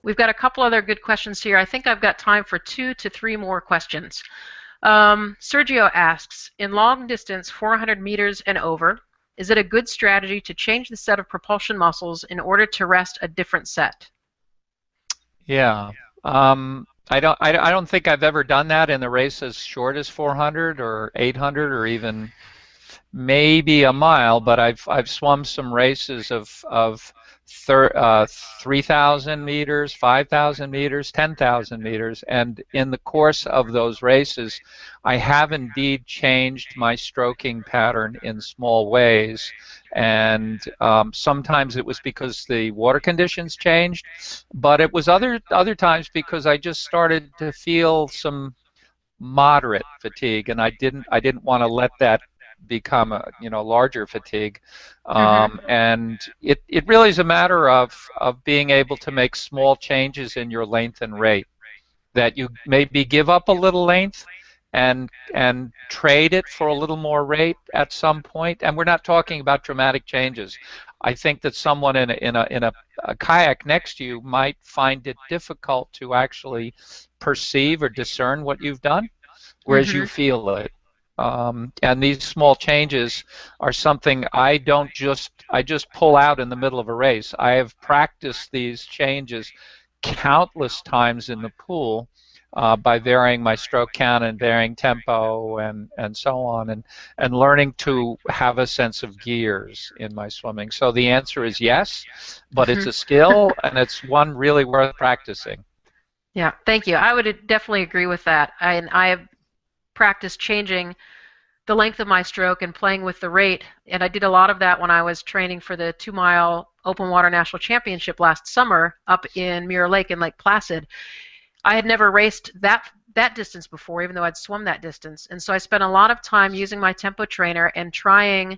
We've got a couple other good questions here. I think I've got time for 2 to 3 more questions. Sergio asks, in long distance, 400 meters and over, is it a good strategy to change the set of propulsion muscles in order to rest a different set? Yeah. I don't think I've ever done that in a race as short as 400 or 800 or even maybe a mile, but I've swum some races of 3,000 meters, 5,000 meters, 10,000 meters, and in the course of those races, I have indeed changed my stroking pattern in small ways, and sometimes it was because the water conditions changed, but it was other times because I just started to feel some moderate fatigue, and I didn't want to let that become a larger fatigue, Mm-hmm. and it really is a matter of being able to make small changes in your length and rate. That you maybe give up a little length and trade it for a little more rate at some point. And we're not talking about dramatic changes. I think that someone in a kayak next to you might find it difficult to actually perceive or discern what you've done, whereas Mm-hmm. you feel it. And these small changes are something I just pull out in the middle of a race. I have practiced these changes countless times in the pool by varying my stroke count and varying tempo and so on, and learning to have a sense of gears in my swimming. So the answer is yes, but it's Mm-hmm. a skill and it's one really worth practicing. Yeah, thank you. I would definitely agree with that. I have practiced changing the length of my stroke and playing with the rate. And I did a lot of that when I was training for the 2-mile open water national championship last summer up in Mirror Lake in Lake Placid. I had never raced that distance before, even though I'd swum that distance. And so I spent a lot of time using my tempo trainer and trying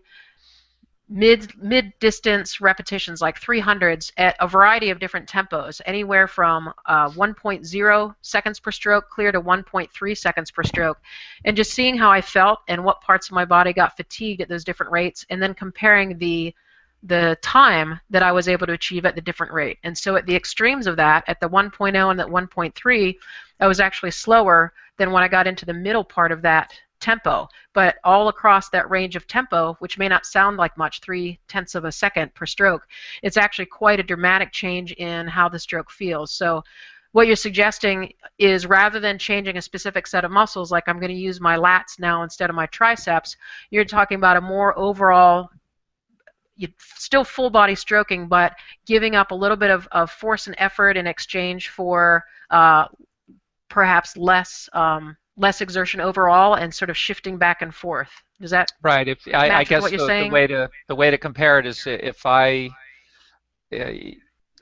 mid distance repetitions like 300s at a variety of different tempos, anywhere from 1.0 seconds per stroke clear to 1.3 seconds per stroke, and just seeing how I felt and what parts of my body got fatigued at those different rates, and then comparing the time that I was able to achieve at the different rate. And so at the extremes of that, at the 1.0 and at 1.3, I was actually slower than when I got into the middle part of that tempo. But all across that range of tempo, which may not sound like much, 0.3 of a second per stroke, it's actually quite a dramatic change in how the stroke feels. So what you're suggesting is, rather than changing a specific set of muscles, like I'm going to use my lats now instead of my triceps, you're talking about a more overall, still full body stroking, but giving up a little bit of force and effort in exchange for perhaps less exertion overall, and sort of shifting back and forth. Does that Right. If I match with what guess you're the saying? way to compare it is if uh,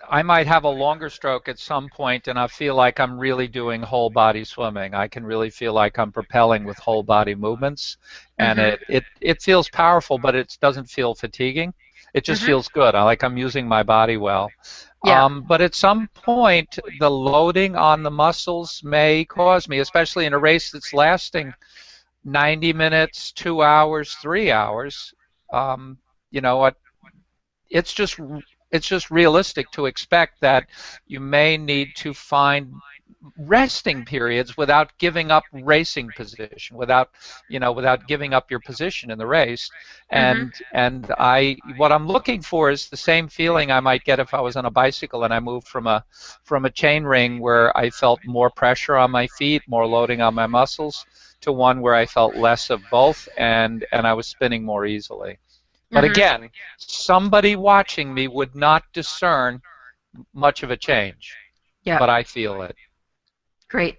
I might have a longer stroke at some point and I feel like I'm really doing whole body swimming. I can really feel like I'm propelling with whole body movements, and Mm-hmm. it feels powerful, but it doesn't feel fatiguing. It just Mm-hmm. feels good. I like I'm using my body well. Yeah. But at some point, the loading on the muscles may cause me, especially in a race that's lasting 90 minutes, 2 hours, 3 hours. Um, you know what? It's just it's just realistic to expect that you may need to find resting periods without giving up racing position, without giving up your position in the race. Mm-hmm. And I what I'm looking for is the same feeling I might get if I was on a bicycle and I moved from a chain ring where I felt more pressure on my feet, more loading on my muscles, to one where I felt less of both, and I was spinning more easily. But Mm-hmm. again, somebody watching me would not discern much of a change, Yeah. but I feel it. Great.